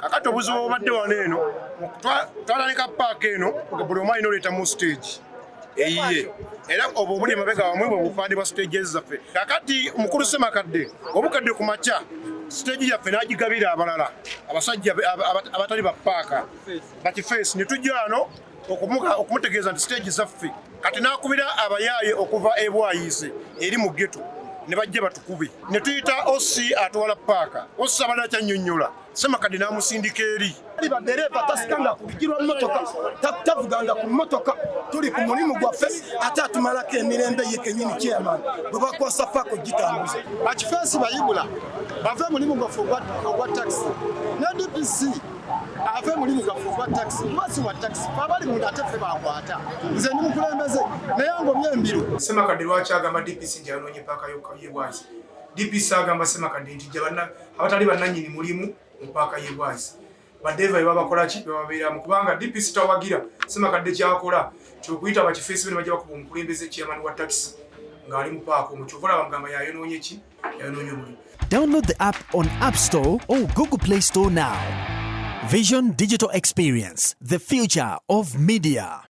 Kakati obuzibu obadde wano eno twalabika ppaaka eno buli omu alina oleeta mu stage eyiye era obwo buli emabega wamwe bwe bupande bwa stage zaffe. Kakati omukulu Ssemakadde obukadde ku makya stage yaffe n'agigabira abalala abasajja abatali ba ppaaka bakifeesi ne tujja wano okumutegeeza nti stage zaffe kati n'akubira abayaaye okuva e Bwaise eri mu ghetto ne bajja batukube ne tuyita osi atwala ppaaka osi abadde akyannyonnyola Ssemakadde n'amusindika eri badereva tasikanga kubigirwa mmotoka tavuganga ku mmotoka tuli ku mulimu gwaffe ate atumalako emirembe ye kennyini chairman bwe bakwasa paako gitambuza bakifeesi bayibula bave mulimu gwaffe ogwa taxi ne DPC ave mulimu gwaffe ogwa taxi mwasi wa taxi abali munda ate ffe bakwata nze ndi mukulembeze naye ngomye embiru. Ssemakadde lwaki agamba DPC nti yanoonye ppaaka y'e Bwaise? DPC agamba Ssemakadde nti abatali bannannyini mulimu mu ppaaka y'e Bwaise badeva babakola ki bababeeramu kubanga DPC tawagira Ssemakadde kyakola kyokuyita bakifeesi bene bajja bakuba omukulembeze chairman wa taxi ng'ali mu paaka omukyuvola bamugamba yayonoonye ki yayonoonye omulimu. Download the app on App Store or Google Play Store now. Vision Digital Experience, the future of media.